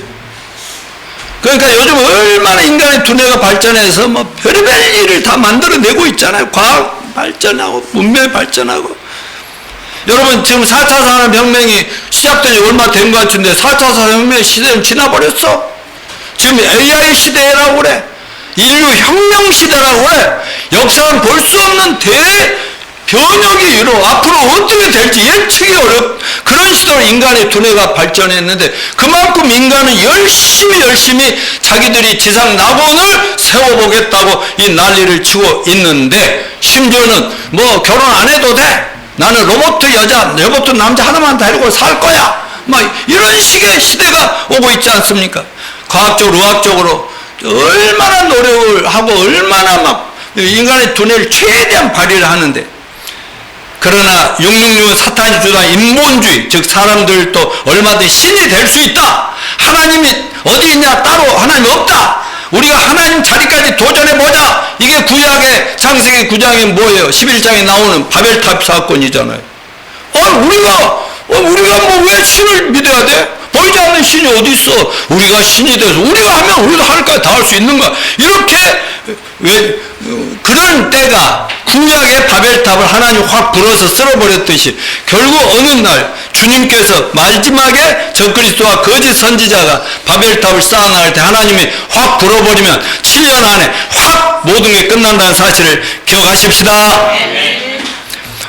그러니까 요즘 얼마나 인간의 두뇌가 발전해서 뭐 별의별 일을 다 만들어내고 있잖아요. 과학 발전하고 문명이 발전하고. 여러분, 지금 4차 산업혁명이 시작된 지 얼마 된 것 같은데 4차 산업혁명 시대는 지나버렸어. 지금 AI 시대라고 그래. 인류 혁명 시대라고 그래. 역사는 볼 수 없는 대변혁이 이루 앞으로 어떻게 될지 예측이 그런 시대로 인간의 두뇌가 발전했는데, 그만큼 인간은 열심히 자기들이 지상 낙원을 세워보겠다고 이 난리를 치고 있는데, 심지어는 뭐 결혼 안 해도 돼. 나는 로봇 여자, 로봇 남자 하나만 데리고 살 거야. 막 이런 식의 시대가 오고 있지 않습니까? 과학적으로, 의학적으로 얼마나 노력을 하고 얼마나 막 인간의 두뇌를 최대한 발휘를 하는데, 그러나 666은 사탄이 주장한 인본주의, 즉 사람들도 얼마든지 신이 될 수 있다. 하나님이 어디 있냐? 따로 하나님이 없다. 우리가 하나님 자리까지 도전해보자. 이게 구약의 창세기 9장에 뭐예요? 11장에 나오는 바벨탑 사건이잖아요. 우리가 우리가 뭐 왜 신을 믿어야 돼? 보이지 않는 신이 어디 있어? 우리가 신이 돼서 우리가 하면 우리도 할까 다 할 수 있는가? 이렇게 왜 그런 때가 구약의 바벨탑을 하나님 확 불어서 쓸어버렸듯이 결국 어느 날 주님께서 마지막에 적그리스도와 거짓 선지자가 바벨탑을 쌓아나갈 때 하나님이 확 불어버리면 7년 안에 확 모든 게 끝난다는 사실을 기억하십시다.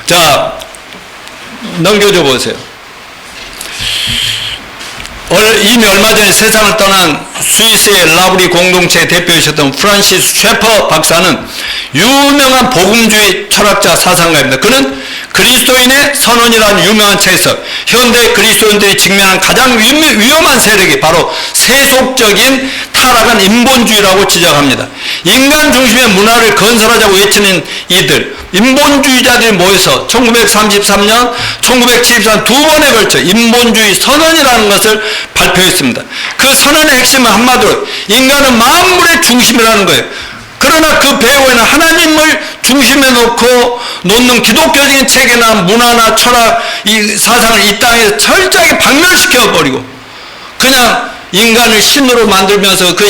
자, 넘겨줘 보세요. 이미 얼마 전에 세상을 떠난 스위스의 라브리 공동체의 대표이셨던 프란시스 셰퍼 박사는 유명한 복음주의 철학자 사상가입니다. 그는 그리스도인의 선언이라는 유명한 책에서 현대 그리스도인들이 직면한 가장 위험한 세력이 바로 세속적인 타락한 인본주의라고 지적합니다. 인간 중심의 문화를 건설하자고 외치는 이들, 인본주의자들이 모여서 1933년, 1973년 두 번에 걸쳐 인본주의 선언이라는 것을 발표했습니다. 그 선언의 핵심은 한마디로 인간은 만물의 중심이라는 거예요. 그러나 그 배후에는 하나님을 중심에 놓는 기독교적인 체계나 문화나 철학, 이 사상을 이 땅에서 철저하게 박멸시켜버리고 그냥 인간을 신으로 만들면서 그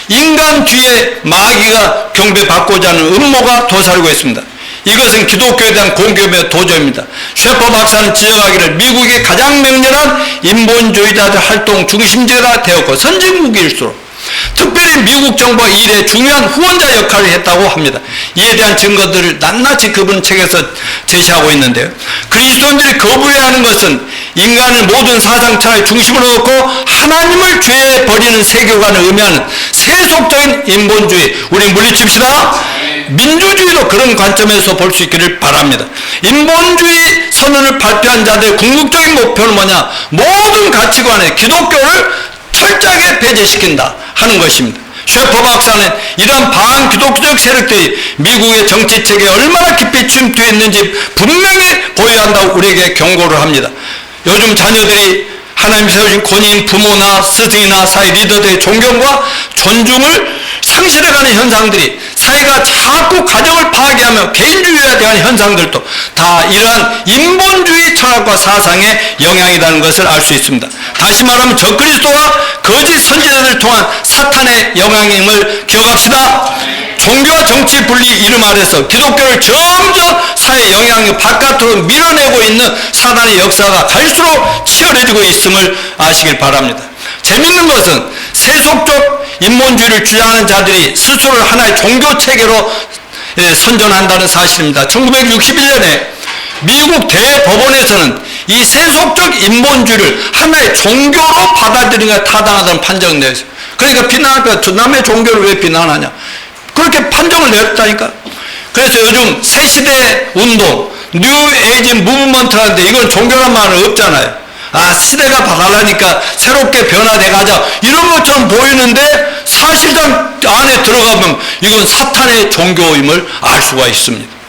인간 뒤에 마귀가 경배받고자 하는 음모가 도사리고 있습니다. 이것은 기독교에 대한 공격의 도전입니다. 셰퍼 박사는 지적하기를 미국이 가장 맹렬한 인본주의자들 활동 중심지가 되었고 선진국일수록 특별히 미국 정부가 이 일에 중요한 후원자 역할을 했다고 합니다. 이에 대한 증거들을 낱낱이 그분 책에서 제시하고 있는데요. 그리스도인들이 거부해야 하는 것은 인간을 모든 사상 철학의 중심으로 놓고 하나님을 죄에 버리는 세계관을 의미하는 세속적인 인본주의, 우리 물리칩시다. 민주주의도 그런 관점에서 볼 수 있기를 바랍니다. 인본주의 선언을 발표한 자들의 궁극적인 목표는 뭐냐? 모든 가치관에 기독교를 철저하게 배제시킨다 하는 것입니다. 셰퍼 박사는 이러한 반기독교적 세력들이 미국의 정치체계에 얼마나 깊이 침투해 있는지 분명히 보여야 한다고 우리에게 경고를 합니다. 요즘 자녀들이 하나님 세우신 권위인 부모나 스승이나 사회 리더들의 존경과 존중을 상실해가는 현상들이 사회가 자꾸 가정을 파괴하며 개인주의에 대한 현상들도 다 이러한 인본주의 철학과 사상의 영향이라는 것을 알 수 있습니다. 다시 말하면 적그리스도와 거짓 선지자들을 통한 사탄의 영향임을 기억합시다. 종교와 정치 분리 이름 아래서 기독교를 점점 사회 영향력 바깥으로 밀어내고 있는 사단의 역사가 갈수록 치열해지고 있음을 아시길 바랍니다. 재밌는 것은 세속적 인본주의를 주장하는 자들이 스스로를 하나의 종교 체계로 선전한다는 사실입니다. 1961년에 미국 대법원에서는 이 세속적 인본주의를 하나의 종교로 받아들이는 게 타당하다는 판정을 내렸어요. 그러니까 비난하니까 남의 종교를 왜 비난하냐? 그렇게 판정을 내렸다니까. 그래서 요즘 새시대 운동, 뉴 에이지 무브먼트라는데 이건 종교란 말은 없잖아요. 시대가 바달라니까 새롭게 변화돼 가자 이런 것처럼 보이는데 사실상 안에 들어가면 이건 사탄의 종교임을 알 수가 있습니다.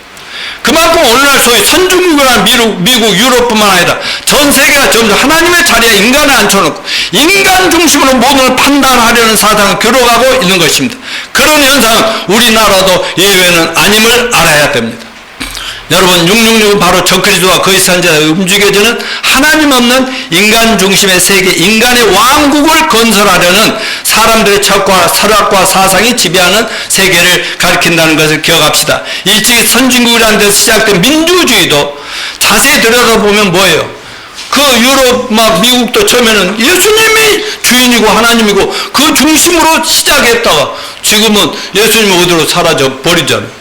그만큼 오늘날 소위 선진국이나 미국, 유럽뿐만 아니라 전 세계가 점점 하나님의 자리에 인간을 앉혀놓고 인간 중심으로 모든 걸 판단하려는 사상을 교류하고 있는 것입니다. 그런 현상은 우리나라도 예외는 아님을 알아야 됩니다. 여러분, 666은 바로 적그리스도와 거짓 선지자가 움직여지는 하나님 없는 인간 중심의 세계, 인간의 왕국을 건설하려는 사람들의 철학과 사상이 지배하는 세계를 가리킨다는 것을 기억합시다. 일찍이 선진국이라는 데서 시작된 민주주의도 자세히 들여다보면 뭐예요? 그 유럽, 미국도 처음에는 예수님이 주인이고 하나님이고 그 중심으로 시작했다가 지금은 예수님이 어디로 사라져 버리잖아요.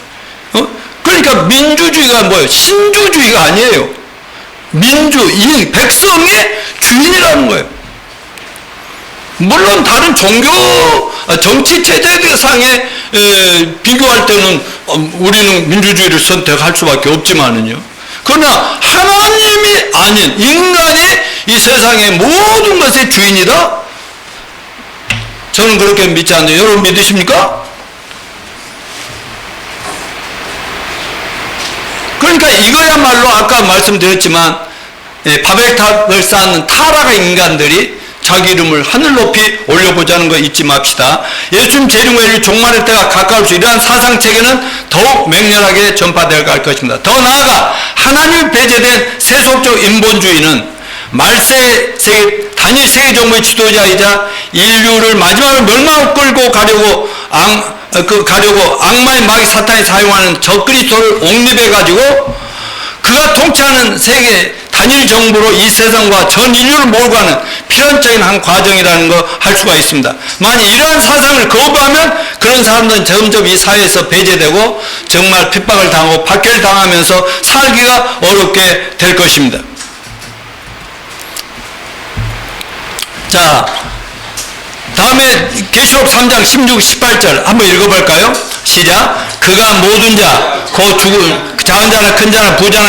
그러니까 민주주의가 뭐예요? 신주주의가 아니에요. 백성의 주인이라는 거예요. 물론 다른 종교, 정치 체제상에 비교할 때는 우리는 민주주의를 선택할 수밖에 없지만은요. 그러나 하나님이 아닌 인간이 이 세상의 모든 것의 주인이다? 저는 그렇게 믿지 않는데 여러분 믿으십니까? 그러니까 이거야말로 아까 말씀드렸지만 바벨탑을 쌓는 타락한 인간들이 자기 이름을 하늘 높이 올려보자는 거 잊지 맙시다. 예수님 재림의 종말의 때가 가까울수록 이러한 사상체계는 더욱 맹렬하게 전파되어 갈 것입니다. 더 나아가 하나님이 배제된 세속적 인본주의는 말세 세계, 단일 세계 정부의 지도자이자 인류를 마지막으로 멸망을 끌고 가려고 악마의 마귀 사탄이 사용하는 적그리스도를 옹립해가지고 그가 통치하는 세계 단일 정부로 이 세상과 전 인류를 몰고 가는 필연적인 한 과정이라는 거 할 수가 있습니다. 만약 이러한 사상을 거부하면 그런 사람들은 점점 이 사회에서 배제되고 정말 핍박을 당하고 박해를 당하면서 살기가 어렵게 될 것입니다. 자, 다음에 계시록 3장 16, 18절 한번 읽어볼까요? 시작. 그가 모든 자, 곧 죽은 작은 자나 큰 자나 부자나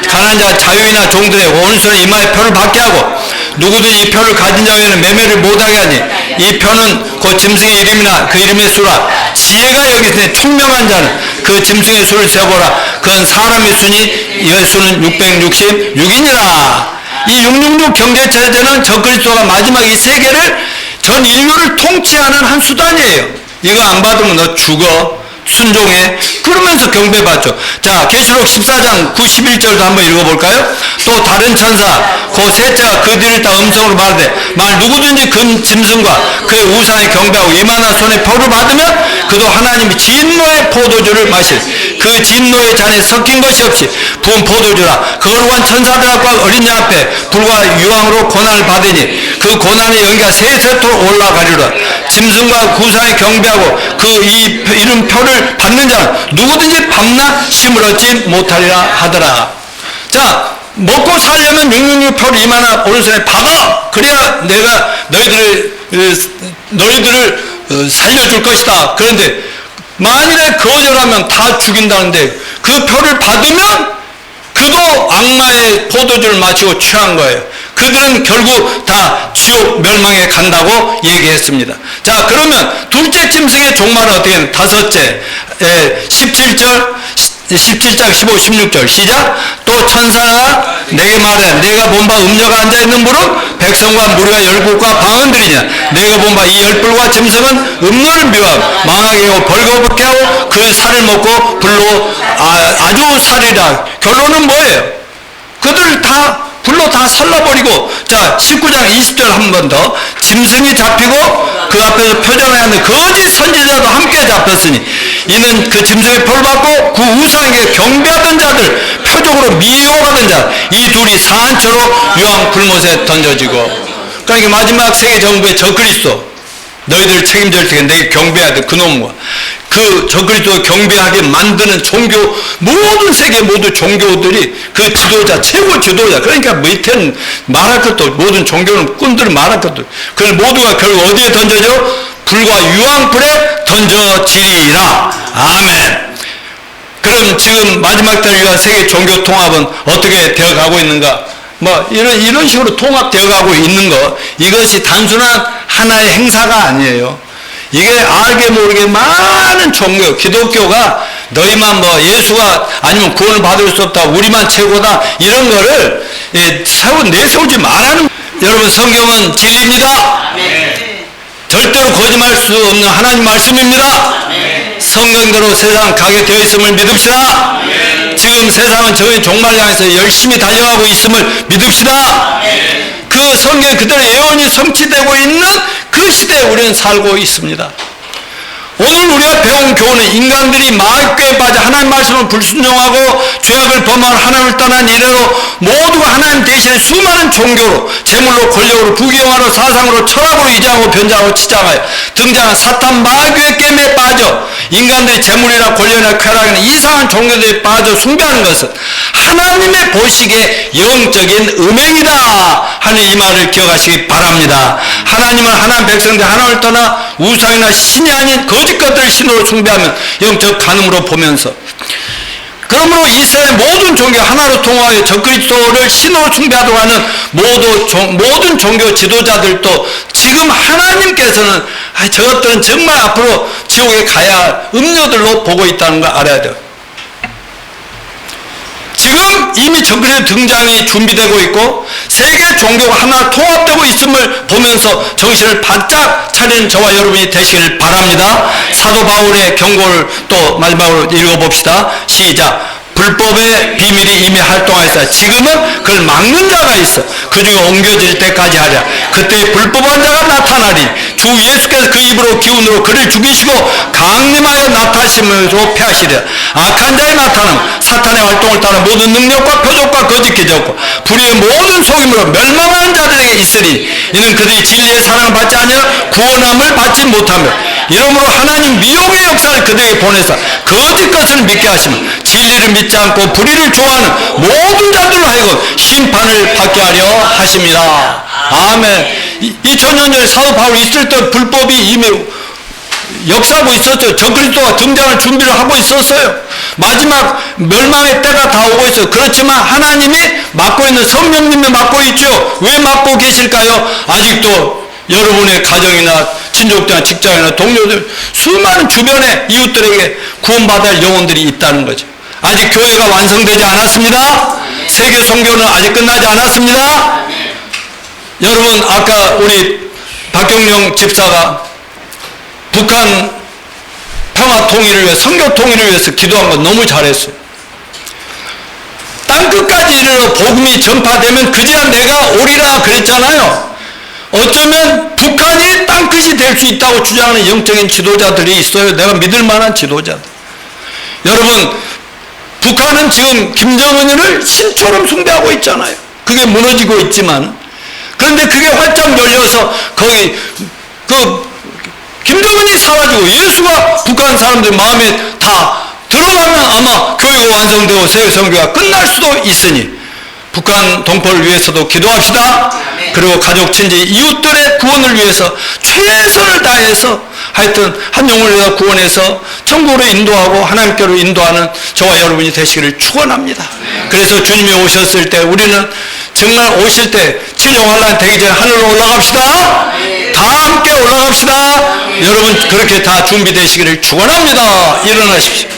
가난한 자, 자유인이나 종들의 오른손에 이마에 표를 받게 하고 누구든지 이 표를 가진 자에게는 매매를 못하게 하니 이 표는 곧 짐승의 이름이나 그 이름의 수라. 지혜가 여기 있으니 총명한 자는 그 짐승의 수를 세보라. 그건 사람의 수니 이 수는 666이니라. 이 666 경제체제는 적그리스도가 마지막 이 세계를 전 인류를 통치하는 한 수단이에요. 이거 안 받으면 너 죽어. 순종해. 그러면서 경배받죠. 자, 계시록 14장 91절도 한번 읽어볼까요? 또 다른 천사 그 셋째가 그 뒤를 따 음성으로 말하되 만일 누구든지 금 짐승과 그의 우상에 경배하고 이만한 손에 표를 받으면 그도 하나님이 진노의 포도주를 마실 그 진노의 잔에 섞인 것이 없이 부은 포도주라. 그걸 위한 천사들과 어린 양 앞에 불과 유황으로 고난을 받으니 그 고난의 연기가 세세토록 올라가리라. 짐승과 그 우상에 경배하고 그 이름 표를 받는 자는 누구든지 밤낮 쉼을 얻지 못하리라 하더라. 자, 먹고 살려면 666 표를 이만한 오른손에 박아. 그래야 내가 너희들을 살려줄 것이다. 그런데 만일에 거절하면 다 죽인다는데 그 표를 받으면 그도 악마의 포도주를 마시고 취한 거예요. 그들은 결국 다 지옥 멸망에 간다고 얘기했습니다. 자, 그러면 둘째 짐승의 종말은 어떻게 되는? 다섯째 17장 15, 16절 시작. 또 천사가 내게 말해 내가 본 바 음녀가 앉아있는 물은 백성과 무리가 열국과 방언들이냐. 내가 본 바 이 열불과 짐승은 음녀를 미워하고 망하게 하고 벌거벗게 하고 그 살을 먹고 불로 아주 살이라. 결론은 뭐예요? 그들 다 불로 다 살라버리고. 자, 19장 20절 한 번 더. 짐승이 잡히고 그 앞에서 표정을 하는 거짓 선지자도 함께 잡혔으니 이는 그 짐승의 표를 받고 그 우상에게 경배하던 자들 표적으로 미혹하던 자 이 둘이 산처로 유황 불못에 던져지고. 그러니까 마지막 세계 정부의 적그리스도 너희들 책임질 테니 내게 경배해야 돼. 그놈과 그 적그리스도 경배하게 만드는 종교, 모든 세계 모든 종교들이 그 지도자, 최고 지도자, 그러니까 밑에는 말할 것도, 모든 종교는 꾼들은 말할 것도, 그 모두가 결국 어디에 던져져? 불과 유황불에 던져지리라. 아멘. 그럼 지금 마지막 때를 위한 세계 종교 통합은 어떻게 되어가고 있는가? 뭐 이런 식으로 통합되어 가고 있는 것, 이것이 단순한 하나의 행사가 아니에요. 이게 알게 모르게 많은 종교, 기독교가 너희만 뭐 예수가 아니면 구원을 받을 수 없다, 우리만 최고다, 이런 거를 내세우지 말라는. 여러분, 성경은 진리입니다. 절대로 거짓말 수 없는 하나님 말씀입니다. 성경대로 세상 가게 되어 있음을 믿읍시다. 지금 세상은 저희 종말을 향해서 열심히 달려가고 있음을 믿읍시다. 그 성경 그대로 예언이 성취되고 있는 그 시대에 우리는 살고 있습니다. 오늘 우리가 배운 교훈은 인간들이 마귀에 빠져 하나님 말씀을 불순종하고 죄악을 범하고 하나님을 떠난 이래로 모두가 하나님 대신에 수많은 종교로, 재물로, 권력으로, 부귀영화로, 사상으로, 철학으로 이장하고 변장하고 치장하여 등장한 사탄 마귀의 게임에 빠져 인간들이 재물이나 권력이나 쾌락이나 이상한 종교들에 빠져 숭배하는 것은 하나님의 보시기에 영적인 음행이다 하는 이 말을 기억하시기 바랍니다. 하나님은 하나님 백성들 하나님을 떠나 우상이나 신이 아닌 거짓 것들을 신으로 숭배하면 영적 간음으로 보면서, 그러므로 이스라엘 모든 종교 하나로 통하여 적그리스도를 신으로 숭배하도록 하는 모든 종교 지도자들도 지금 하나님께서는 저것들은 정말 앞으로 지옥에 가야 할 음료들로 보고 있다는 걸 알아야 돼요. 지금 이미 적그리스도 등장이 준비되고 있고 세계 종교가 하나 통합되고 있음을 보면서 정신을 바짝 차리는 저와 여러분이 되시길 바랍니다. 사도 바울의 경고를 또 마지막으로 읽어봅시다. 시작. 불법의 비밀이 이미 활동하였다. 지금은 그걸 막는 자가 있어. 그 중에 옮겨질 때까지 하랴. 그때 불법한 자가 나타나리. 주 예수께서 그 입으로 기운으로 그를 죽이시고 강림하여 나타나심으로 패하시리라. 악한 자의 나타남, 사탄의 활동을 따라 모든 능력과 표적과 거짓 기적과 불의의 모든 속임으로 멸망하는 자들에게 있으리. 이는 그들이 진리의 사랑을 받지 아니하여 구원함을 받지 못하며 이러므로 하나님 미혹의 역사를 그들에게 보내사 거짓 것을 믿게 하시며 진리를 믿지 않고 불의를 좋아하는 모든 자들로 하여금 심판을 받게 하려 하심이라. 아멘. 2000년 전에 사도 바울이 있을 때 불법이 이미 역사하고 있었죠. 적그리스도가 등장할 준비를 하고 있었어요. 마지막 멸망의 때가 다 오고 있어요. 그렇지만 하나님이 맡고 있는, 성령님이 맡고 있죠. 왜 맡고 계실까요? 아직도 여러분의 가정이나 친족들이나 직장이나 동료들, 수많은 주변의 이웃들에게 구원받을 영혼들이 있다는 거죠. 아직 교회가 완성되지 않았습니다. 세계 선교는 아직 끝나지 않았습니다. 여러분, 아까 우리 박경영 집사가 북한 평화 통일을 위해, 선교 통일을 위해서 기도한 건 너무 잘했어요. 땅끝까지 이르러 복음이 전파되면 그제야 내가 오리라 그랬잖아요. 어쩌면 북한이 땅끝이 될 수 있다고 주장하는 영적인 지도자들이 있어요. 내가 믿을 만한 지도자들. 여러분, 북한은 지금 김정은을 신처럼 숭배하고 있잖아요. 그게 무너지고 있지만, 그런데 그게 활짝 열려서 거기 김정은이 사라지고 예수가 북한 사람들 마음에 다 들어가면 아마 교회가 완성되고 세계 선교가 끝날 수도 있으니 북한 동포를 위해서도 기도합시다. 그리고 가족, 친지, 이웃들의 구원을 위해서 최선을 다해서 하여튼 한 영혼을 구원해서 천국으로 인도하고 하나님께로 인도하는 저와 여러분이 되시기를 축원합니다. 그래서 주님이 오셨을 때 우리는 정말 오실 때 칠영환란 되기 전에 하늘로 올라갑시다. 다 함께 올라갑시다. 여러분 그렇게 다 준비되시기를 축원합니다. 일어나십시오.